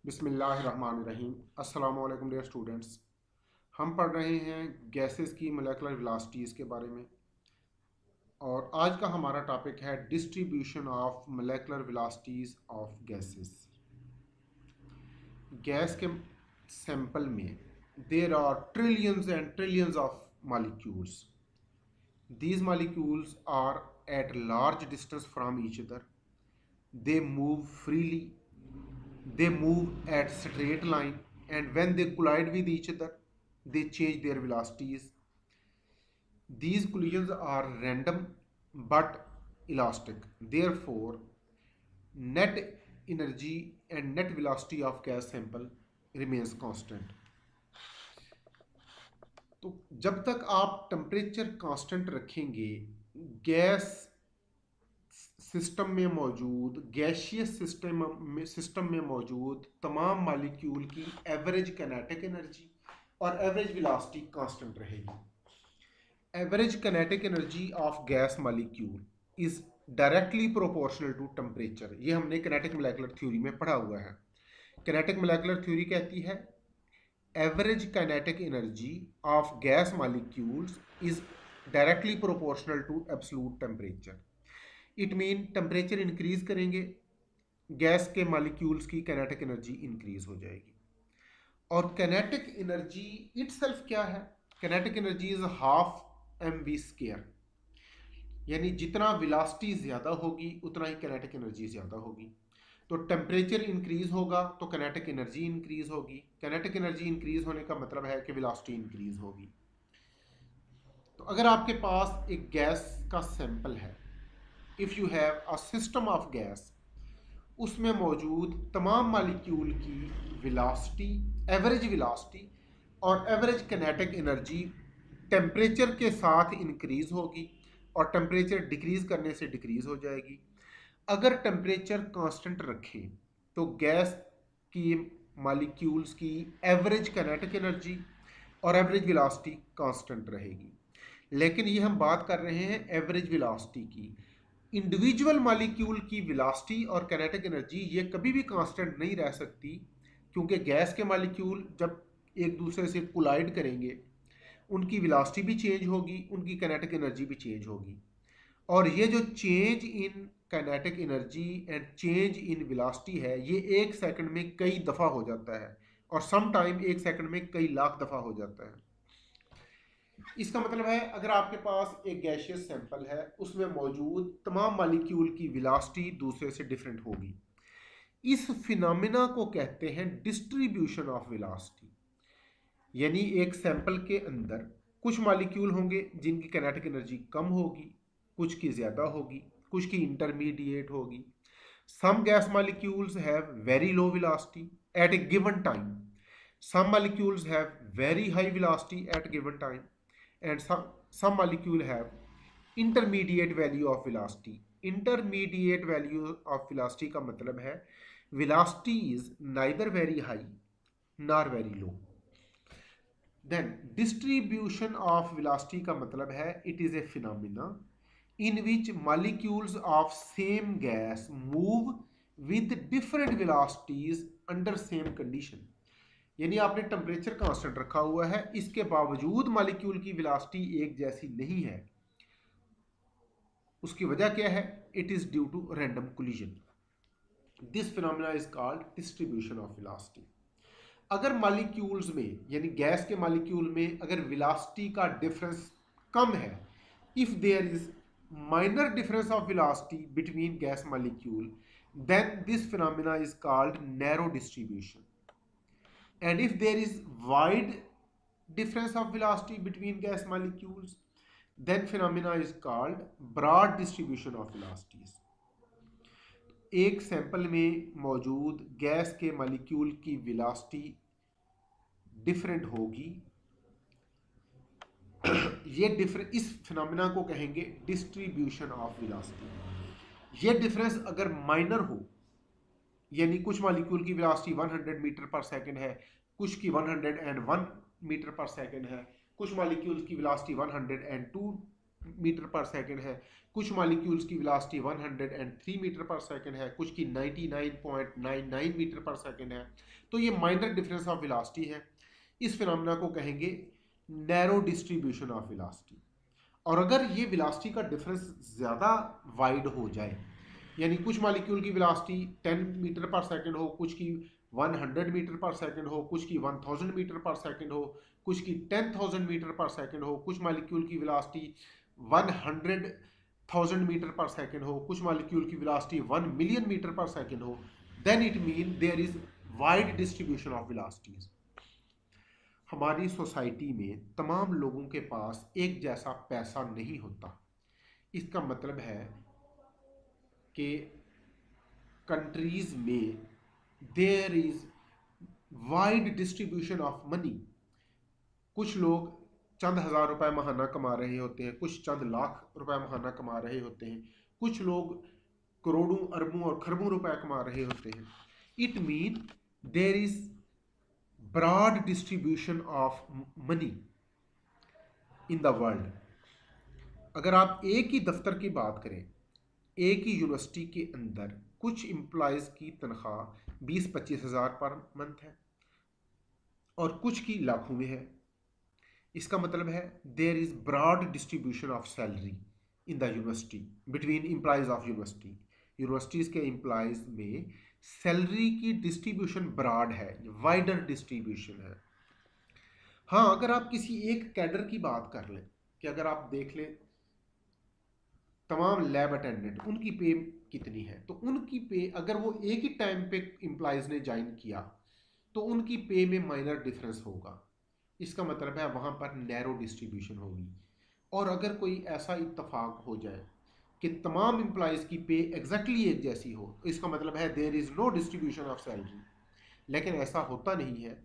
बिस्मिल्लाहिर्रहमानिर्रहीम। अस्सलाम वालेकुम डियर स्टूडेंट्स। हम पढ़ रहे हैं गैसेस की मोलेकुलर वेलोसिटीज़ के बारे में और आज का हमारा टॉपिक है distribution of molecular velocities of gases. Gas के सैंपल में there are trillions and trillions of molecules. These molecules are at large distance from each other. They move freely. They move at straight line, and when they collide with each other, they change their velocities. These collisions are random but elastic. Therefore, net energy and net velocity of gas sample remains constant. तो जब तक आप temperature constant रखेंगे, gas system में मौजूद gaseous system में मौजूद तमाम मॉलिक्यूल की एवरेज काइनेटिक एनर्जी और एवरेज वेलोसिटी कांस्टेंट रहेगी. Average kinetic energy of gas molecule is directly proportional to temperature. ये हमने काइनेटिक मोलेकुलर थ्योरी में पढ़ा हुआ है. काइनेटिक मोलेकुलर थ्योरी कहती है average kinetic energy of gas molecules is directly proportional to absolute temperature. It mean temperature increase करेंगे, gas के मॉलिक्यूल्स की काइनेटिक एनर्जी इंक्रीज हो जाएगी. और काइनेटिक एनर्जी इटसेल्फ क्या है? Kinetic energy is half mv square. यानी जितना वेलोसिटी ज़्यादा होगी उतना ही काइनेटिक एनर्जी ज़्यादा होगी. तो टेम्परेचर इंक्रीज होगा तो काइनेटिक एनर्जी इंक्रीज होगी. काइनेटिक एनर्जी इंक्रीज होने का मतलब है कि वेलोसिटी इंक्रीज होगी. तो अगर आपके पास एक गैस का सैंपल है, if you have a system of gas, उसमें मौजूद तमाम मॉलिक्यूल की वेलोसिटी, एवरेज वेलोसिटी और एवरेज काइनेटिक एनर्जी टेम्परेचर के साथ इंक्रीज होगी और टेम्परेचर डिक्रीज करने से डिक्रीज हो जाएगी. अगर टेम्परेचर कांस्टेंट रखें तो गैस की मॉलिक्यूल्स की एवरेज काइनेटिक एनर्जी और एवरेज वेलोसिटी कांस्टेंट रहेगी. लेकिन ये हम बात कर रहे हैं एवरेज वेलोसिटी की. इंडिविजुअल मॉलिक्यूल की वेलोसिटी और काइनेटिक एनर्जी ये कभी भी कांस्टेंट नहीं रह सकती, क्योंकि गैस के मॉलिक्यूल जब एक दूसरे से कोलाइड करेंगे उनकी वेलोसिटी भी चेंज होगी, उनकी काइनेटिक एनर्जी भी चेंज होगी. और ये जो change in kinetic energy and change in velocity है, ये एक सेकंड में कई दफ़ा हो जाता है और सम टाइम एक सेकंड में कई लाख दफ़ा हो जाता है. इसका मतलब है अगर आपके पास एक गैशियस सैंपल है, उसमें मौजूद तमाम मॉलिक्यूल की वेलोसिटी दूसरे से डिफरेंट होगी. इस फिनोमेना को कहते हैं डिस्ट्रीब्यूशन ऑफ वेलोसिटी. यानी एक सैंपल के अंदर कुछ मॉलिक्यूल होंगे जिनकी काइनेटिक एनर्जी कम होगी, कुछ की ज़्यादा होगी, कुछ की इंटरमीडिएट होगी. Some gas molecules have very low velocity at a given time. Some molecules have very high velocity at given time and some molecule have intermediate value of velocity. Intermediate value of velocity का मतलब है velocity is neither very high nor very low. Then distribution of velocity का मतलब है it is a phenomena in which molecules of same gas move with different velocities under same condition. यानी आपने temperature constant रखा हुआ है, इसके बावजूद मॉलिक्यूल की वेलोसिटी एक जैसी नहीं है. उसकी वजह क्या है? It is due to random collision. This phenomena is called distribution of velocity. अगर मॉलिक्यूल्स में, यानी गैस के मॉलिक्यूल में अगर वेलोसिटी का डिफरेंस कम है, if there is minor difference of velocity between gas molecule, then this phenomena is called narrow distribution. And if there is wide difference of velocity between gas molecules, then phenomena is called broad distribution of velocities. एक sample में मौजूद gas के molecule की velocity different होगी. इस phenomena को कहेंगे distribution of velocity. ये डिफरेंस अगर माइनर हो, यानी कुछ मॉलिक्यूल की वेलोसिटी 100 मीटर पर सेकंड है, कुछ की 101 मीटर पर सेकंड है, कुछ मॉलिक्यूल की वेलोसिटी 102 मीटर पर सेकंड है, कुछ मॉलिक्यूल्स की वेलोसिटी 103 मीटर पर सेकंड है, कुछ की 99.99 मीटर पर सेकंड है। तो ये माइनर डिफरेंस ऑफ वेलोसिटी है। इस फिनोमेना को कहेंगे नैरो डिस्ट्रीब्यूशन ऑफ वेलोसिटी। और अगर ये वेलोसिटी का डिफरेंस ज़्यादा वाइड हो जाए, यानी कुछ मॉलिक्यूल की वेलोसिटी 10 मीटर पर सेकंड हो, कुछ की 100 मीटर पर सेकंड हो, कुछ की 1000 मीटर पर सेकंड हो, कुछ की 10,000 मीटर पर सेकंड हो, कुछ मॉलिक्यूल की वेलोसिटी 100,000 मीटर पर सेकंड हो, कुछ मॉलिक्यूल की वेलोसिटी 1 मिलियन मीटर पर सेकंड हो, then it mean there is wide distribution of velocities. हमारी सोसाइटी में तमाम लोगों के पास एक जैसा पैसा नहीं होता। इसका मतलब है कि कंट्रीज में there is wide distribution of money. कुछ लोग चंद हज़ार रुपए महाना कमा रहे होते हैं, कुछ चंद लाख रुपए महाना कमा रहे होते हैं, कुछ लोग करोड़ों अरबों और खरबों रुपए कमा रहे होते हैं। It mean there is broad distribution of money in the world. अगर आप एक ही दफ्तर की बात करें, एक ही यूनिवर्सिटी के अंदर कुछ एम्प्लॉयज़ की तनख्वाह 20-25 हज़ार पर मंथ है और कुछ की लाखों में है। इसका मतलब है there is broad distribution of salary in the university between employees of university. Universities के एम्प्लॉयज़ में सैलरी की डिस्ट्रीब्यूशन ब्रॉड है, वाइडर डिस्ट्रीब्यूशन है। हाँ, अगर आप किसी एक कैडर की बात कर लें, कि अगर आप देख लें तमाम लैब अटेंडेंट, उनकी पे कितनी है, तो उनकी पे अगर वो एक ही टाइम पे एम्प्लॉयज़ ने ज्वाइन किया तो उनकी पे में माइनर डिफरेंस होगा। इसका मतलब है वहाँ पर नैरो डिस्ट्रीब्यूशन होगी। और अगर कोई ऐसा इत्तफाक हो जाए कि तमाम एम्प्लॉयज़ की पे एग्जैक्टली एक जैसी हो, तो इसका मतलब है there is no distribution of salary. लेकिन ऐसा होता नहीं है।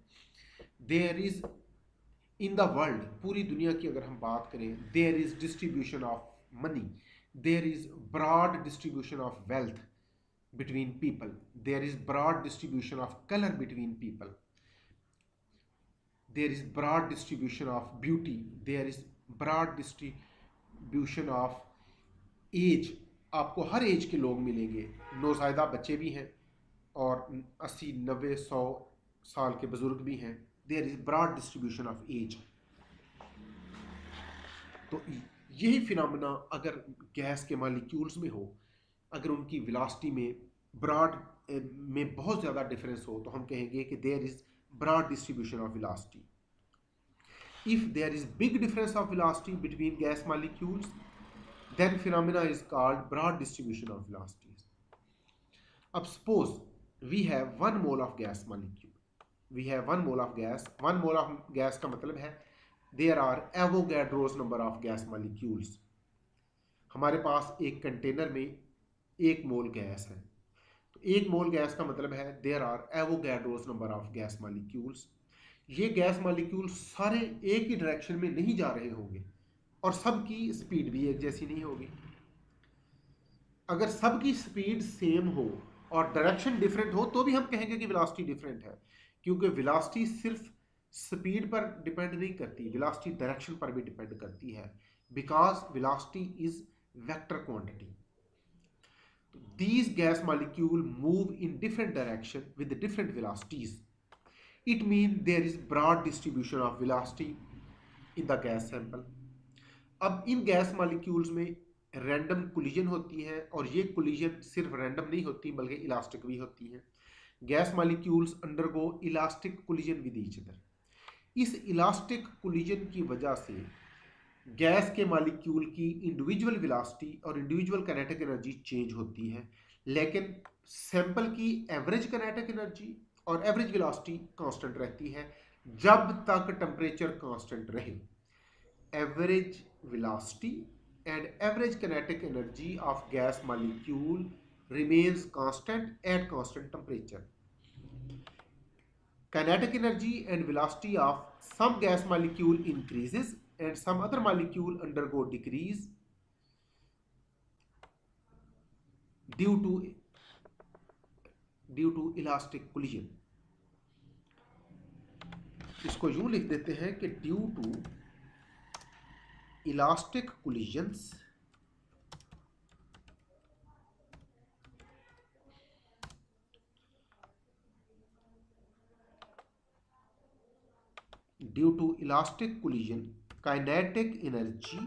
There is in the world, पूरी दुनिया की अगर हम बात करें, there is distribution of money, there is broad distribution of wealth between people, there is broad distribution of color between people, there is broad distribution of beauty, there is broad distribution of age। आपको हर as के लोग मिलेंगे, नौज़ायदा बच्चे भी हैं और 80, 90, 100 साल के बुजुर्ग भी हैं। There is broad distribution of age. तो यही फिनोमेना अगर गैस के मॉलिक्यूल्स में हो, अगर उनकी वेलोसिटी में ब्रॉड में बहुत ज़्यादा डिफरेंस हो, तो हम कहेंगे कि there is broad distribution of velocity. If there is big difference of velocity between gas molecules, then phenomena is called broad distribution of velocities. अब suppose we have 1 mole of gas molecule, we have 1 mole of gas, 1 mole of gas का मतलब है there are Avogadro's number of gas molecules। हमारे पास एक container में 1 मोल gas है, तो 1 मोल gas का मतलब है there are Avogadro's number of gas molecules। ये गैस मॉलिक्यूल सारे एक ही डायरेक्शन में नहीं जा रहे होंगे और सबकी स्पीड भी एक जैसी नहीं होगी। अगर सबकी स्पीड सेम हो और डायरेक्शन डिफरेंट हो तो भी हम कहेंगे कि वेलोसिटी डिफरेंट है, क्योंकि वेलोसिटी सिर्फ स्पीड पर डिपेंड नहीं करती, वेलोसिटी डायरेक्शन पर भी डिपेंड करती है, because velocity is vector quantity. These gas molecule move in different direction with different velocities. It means there is broad distribution of velocity in the gas sample. अब इन gas molecules में random collision होती है और ये collision सिर्फ random नहीं होती बल्कि इलास्टिक भी होती है। Gas molecules undergo elastic collision with each other. इस इलास्टिक कोलिजन की वजह से गैस के मॉलिक्यूल की इंडिविजुअल वेलोसिटी और इंडिविजुअल काइनेटिक एनर्जी चेंज होती है, लेकिन सैंपल की एवरेज काइनेटिक एनर्जी और एवरेज वेलोसिटी कांस्टेंट रहती है जब तक टेम्परेचर कांस्टेंट रहे। Average velocity and average kinetic energy of gas molecule remains constant at constant temperature. Kinetic energy and velocity of some gas molecule increases and some other molecule undergo decrease due to elastic collision। इसको यूं लिख देते हैं कि due to elastic collisions due to elastic collision, kinetic energy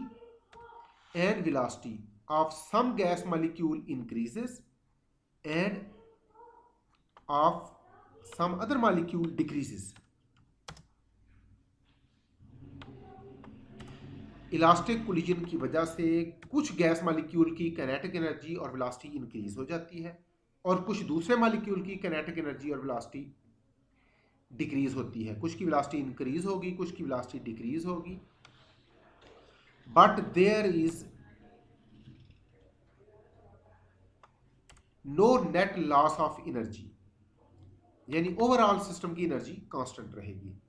and velocity of some gas molecule increases and of some other molecule decreases. Elastic collision की वजह से कुछ गैस मॉलिक्यूल की काइनेटिक एनर्जी और वेलोसिटी इंक्रीज हो जाती है और कुछ दूसरे मॉलिक्यूल की काइनेटिक एनर्जी और वेलोसिटी डिक्रीज होती है। कुछ की वेलोसिटी इंक्रीज होगी, कुछ की वेलोसिटी डिक्रीज होगी, but there is no net loss of energy, यानी ओवरऑल सिस्टम की एनर्जी कांस्टेंट रहेगी।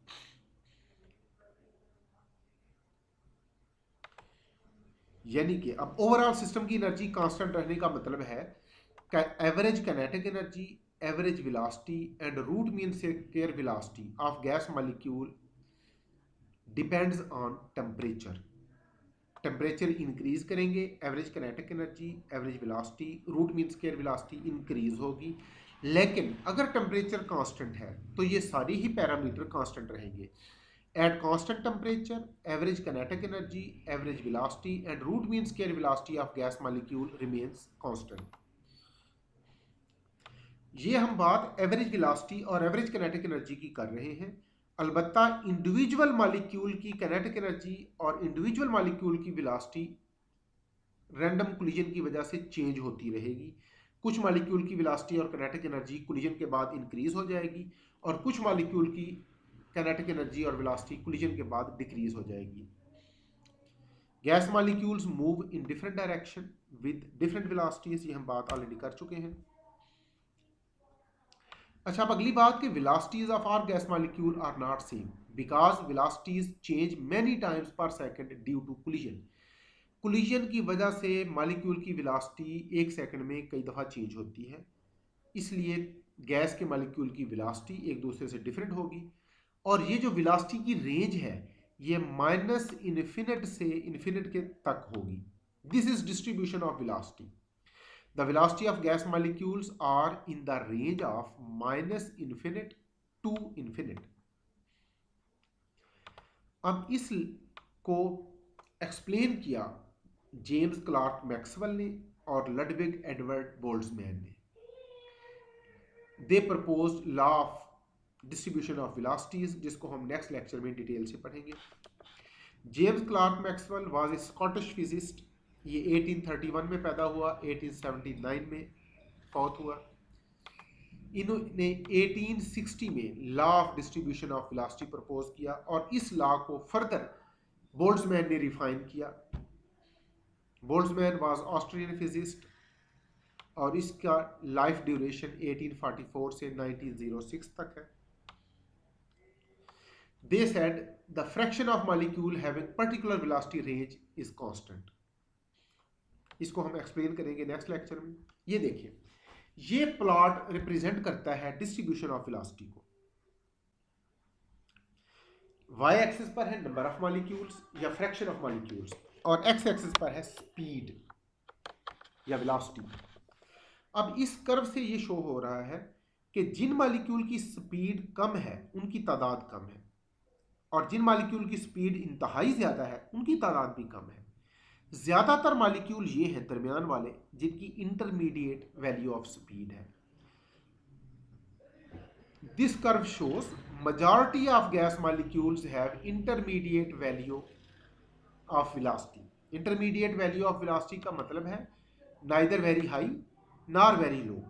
यानी कि अब ओवरऑल सिस्टम की एनर्जी कांस्टेंट रहने का मतलब है average kinetic energy, average velocity and root mean square velocity of gas molecule depends on temperature. Temperature increase करेंगे, average kinetic energy, average velocity, root mean square velocity increase होगी। लेकिन अगर temperature constant है तो ये सारी ही पैरामीटर कांस्टेंट रहेंगे। At constant temperature, average kinetic energy, average velocity and root mean square velocity of gas molecule remains constant. ये हम बात एवरेज वेलोसिटी और एवरेज किनेटिक एनर्जी की कर रहे हैं। अलबत्ता इंडिविजुअल मॉलिक्यूल की किनेटिक एनर्जी और इंडिविजुअल मॉलिक्यूल की वेलोसिटी रैंडम कोलिजन की वजह से चेंज होती रहेगी। कुछ मॉलिक्यूल की वेलोसिटी और किनेटिक एनर्जी कोलिजन के बाद इंक्रीज हो जाएगी और कुछ मॉलिक्यूल की काइनेटिक एनर्जी और वेलोसिटी कोलिजन के बाद डिक्रीज हो जाएगी। Gas molecules move in different direction with different velocities, ये हम बात ऑलरेडी कर चुके हैं। अच्छा, अब अगली बात कि velocities of are gas molecule are not same because velocities change many times per second due to collision. Collision की वजह से मॉलिक्यूल की वेलोसिटी एक सेकंड में कई दफ़ा चेंज होती है, इसलिए गैस के मॉलिक्यूल की वेलोसिटी एक दूसरे से डिफरेंट होगी। और ये जो वेलोसिटी की रेंज है ये माइनस इन्फिनिट से इन्फिनिट के तक होगी। This is distribution of velocity. The velocity of gas molecules are in the range of minus infinite to infinite. अब इसको एक्सप्लेन किया जेम्स क्लार्क मैक्सवेल ने और लडविग एडवर्ड बोल्ट्जमैन ने। They proposed law of distribution of velocities, जिसको हम next lecture में detail से पढ़ेंगे। James Clerk Maxwell was a Scottish physicist. ये 1831 में पैदा हुआ, 1879 में फौत हुआ। इन्होंने 1860 में law of distribution of velocity propose किया और इस लॉ को फर्दर बोल्ट्जमैन ने रिफाइन किया। बोल्ट्जमैन वाज ऑस्ट्रियन फिजिस्ट और इसका लाइफ ड्यूरेशन 1844 से 1906 तक है। They said the fraction of molecule having particular velocity range is constant. इसको हम एक्सप्लेन करेंगे नेक्स्ट लेक्चर में। ये देखिए, ये प्लॉट रिप्रेजेंट करता है डिस्ट्रीब्यूशन ऑफ वेलोसिटी को। वाई एक्सिस पर है नंबर ऑफ मॉलिक्यूल्स या फ्रैक्शन ऑफ मॉलिक्यूल्स और एक्स एक्सिस पर है स्पीड या वेलोसिटी। अब इस कर्व से ये शो हो रहा है कि जिन मॉलिक्यूल की स्पीड कम है उनकी तादाद कम है और जिन मॉलिक्यूल की स्पीड इंतहाई ज़्यादा है उनकी तादाद भी कम है। ज़्यादातर मॉलिक्यूल ये हैं दरमियान वाले जिनकी इंटरमीडिएट वैल्यू ऑफ स्पीड है। This curve shows majority of gas molecules have intermediate value of velocity. Intermediate value of velocity का मतलब है neither very high nor very low.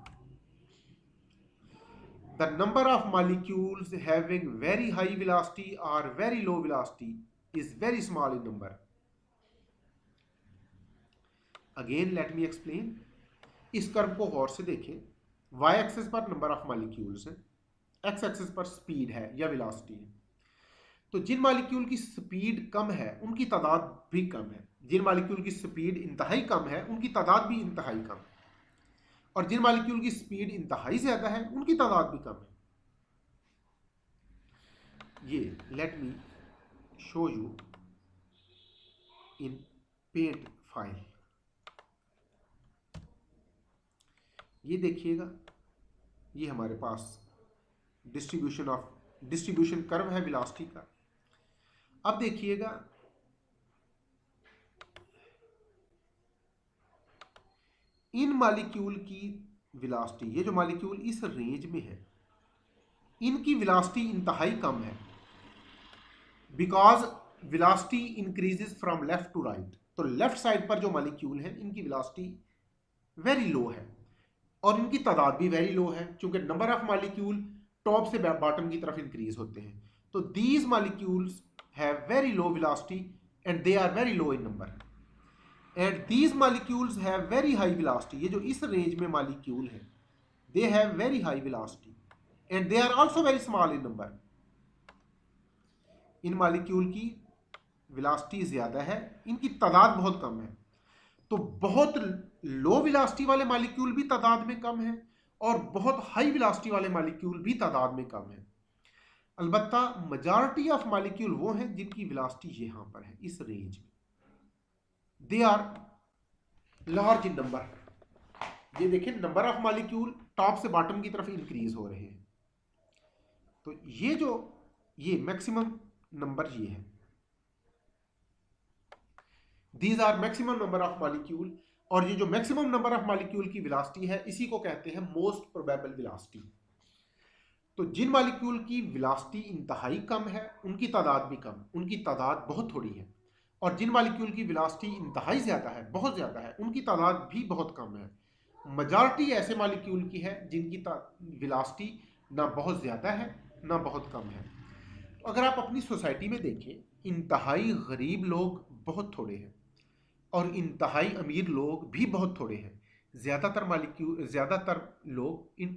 The number of molecules having very high velocity or very low velocity is very small in number. Again let me explain. इस curve को गौर से देखें। y axis पर number of molecules है, x axis पर speed है या velocity है। तो जिन मॉलिक्यूल की स्पीड कम है उनकी तादाद भी कम है, जिन मॉलिक्यूल की स्पीड इंतहाई कम है उनकी तादाद भी इंतहाई कम है, और जिन मॉलिक्यूल की स्पीड इंतहाई ज़्यादा है उनकी तादाद भी कम है। ये let me show you in paint file. ये देखिएगा, ये हमारे पास डिस्ट्रीब्यूशन कर्व है वेलोसिटी का। अब देखिएगा इन मॉलिक्यूल की वेलोसिटी, ये जो मॉलिक्यूल इस रेंज में है इनकी वेलोसिटी इंतहाई कम है, because velocity increases from left to right. तो लेफ्ट साइड पर जो मॉलिक्यूल है इनकी वेलोसिटी वेरी लो है और इनकी तादाद भी वेरी लो है, क्योंकि नंबर ऑफ मॉलिक्यूल टॉप से बॉटम की तरफ इंक्रीज होते हैं। तो these molecules have very low velocity and they are very low in number, and these molecules have very high velocity. ये जो इस रेंज में मॉलिक्यूल है they have very high velocity and they are also very small in number. इन molecule की velocity ज्यादा है, इनकी तादाद बहुत कम है। तो बहुत लो वेलोसिटी वाले मॉलिक्यूल भी तादाद में कम है और बहुत हाई वेलोसिटी वाले मॉलिक्यूल भी तादाद में कम है। अलबत्ता मेजॉरिटी ऑफ मॉलिक्यूल वो हैं जिनकी वेलोसिटी यहां पर है इस रेंज में, they are large in number. ये देखिए नंबर ऑफ मॉलिक्यूल टॉप से बॉटम की तरफ इंक्रीज हो रहे हैं। तो ये जो ये मैक्सिमम नंबर ये है, these are maximum number of molecule. और ये जो मैक्सिमम नंबर ऑफ मॉलिक्यूल की वेलोसिटी है इसी को कहते हैं मोस्ट प्रोबेबल वेलोसिटी। तो जिन मॉलिक्यूल की वेलोसिटी इंतहाई कम है उनकी तादाद भी कम, उनकी तादाद बहुत थोड़ी है, और जिन मॉलिक्यूल की वेलोसिटी इंतहाई ज़्यादा है, बहुत ज़्यादा है, उनकी तादाद भी बहुत कम है। मेजॉरिटी ऐसे मॉलिक्यूल की है जिनकी वेलोसिटी ना बहुत ज़्यादा है ना बहुत कम है। तो अगर आप अपनी सोसाइटी में देखें, इंतहाई गरीब लोग बहुत थोड़े हैं और इंतहाई अमीर लोग भी बहुत थोड़े हैं। ज़्यादातर लोग इन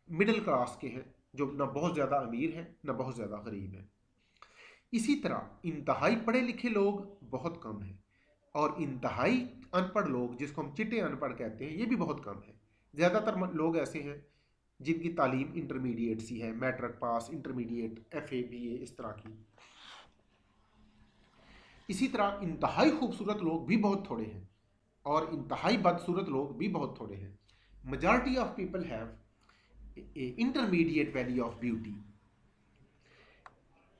मिडिल क्लास के हैं, जो ना बहुत ज़्यादा अमीर हैं ना बहुत ज़्यादा गरीब हैं। इसी तरह इंतहाई पढ़े लिखे लोग बहुत कम हैं और इंतहाई अनपढ़ लोग, जिसको हम चिट्टे अनपढ़ कहते हैं, ये भी बहुत कम है। ज़्यादातर लोग ऐसे हैं जिनकी तालीम इंटरमीडिएट सी है, matric pass, intermediate, FA BA इस तरह की। इसी तरह इंतहाई खूबसूरत लोग भी बहुत थोड़े हैं और इंतहाई बदसूरत लोग भी बहुत थोड़े हैं। Majority of people have intermediate value of beauty.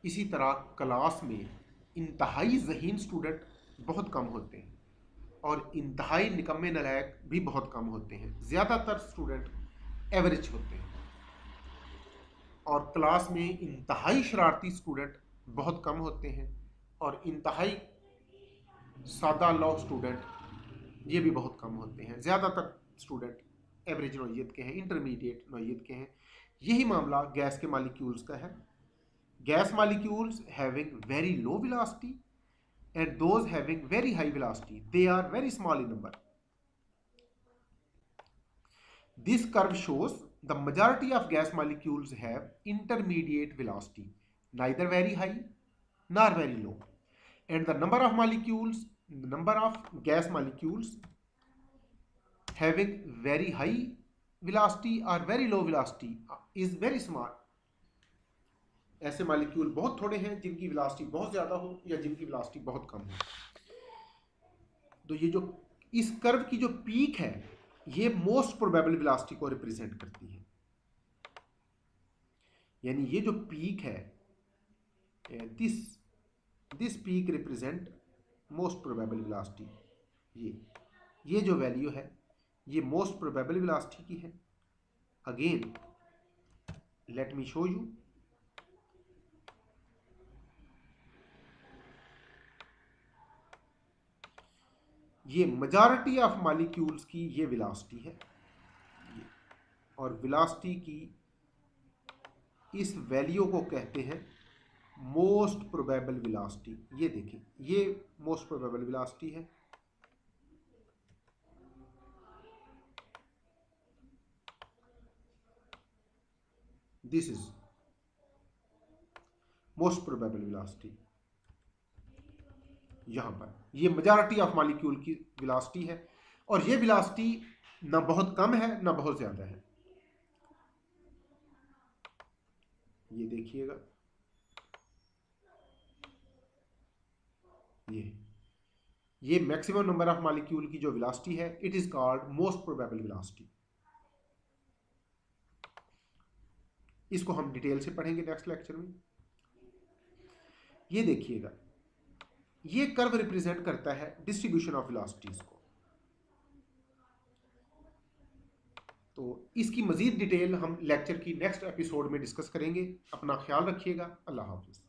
इसी तरह क्लास में इंतहाई ज़हीन स्टूडेंट बहुत कम होते हैं और इंतहाई निकम्मे नलायक भी बहुत कम होते हैं। ज़्यादातर स्टूडेंट एवरेज होते हैं और क्लास में इंतहाई शरारती स्टूडेंट बहुत कम होते हैं और इंतहाई सादा लॉ स्टूडेंट ये भी बहुत कम होते हैं। ज़्यादातर स्टूडेंट एवरेज नौइयत के हैं, इंटरमीडिएट नौइयत के हैं। यही मामला गैस के मॉलिक्यूल्स का है। Gas molecules having very low velocity and those having very high velocity, they are very small in number. This curve shows the majority of gas molecules have intermediate velocity, neither very high nor very low, and the number of gas molecules having very high velocity or very low velocity is very small. ऐसे molecule बहुत थोड़े हैं जिनकी velocity बहुत ज़्यादा हो या जिनकी वेलोसिटी बहुत कम हो। तो ये जो इस कर्व की जो पीक है ये मोस्ट प्रोबेबल वेलोसिटी को रिप्रेजेंट करती है, यानी ये जो पीक है this peak represent most probable velocity. ये जो वैल्यू है ये मोस्ट प्रोबेबल वेलोसिटी की है। Again let me show you. ये मेजॉरिटी ऑफ मॉलिक्यूल्स की ये वेलोसिटी है और वेलोसिटी की इस वैल्यू को कहते हैं मोस्ट प्रोबेबल वेलोसिटी। ये देखें ये मोस्ट प्रोबेबल वेलोसिटी है, this is most probable velocity. यहां पर ये मेजॉरिटी ऑफ मॉलिक्यूल की वेलोसिटी है और ये वेलोसिटी ना बहुत कम है ना बहुत ज्यादा है। ये देखिएगा ये मैक्सिमम नंबर ऑफ मॉलिक्यूल की जो वेलोसिटी है, it is called most probable velocity. इसको हम डिटेल से पढ़ेंगे नेक्स्ट लेक्चर में। ये देखिएगा, ये कर्व रिप्रेजेंट करता है डिस्ट्रीब्यूशन ऑफ वेलोसिटीज को। तो इसकी मजीद डिटेल हम लेक्चर की नेक्स्ट एपिसोड में डिस्कस करेंगे। अपना ख्याल रखिएगा। अल्लाह हाफिज।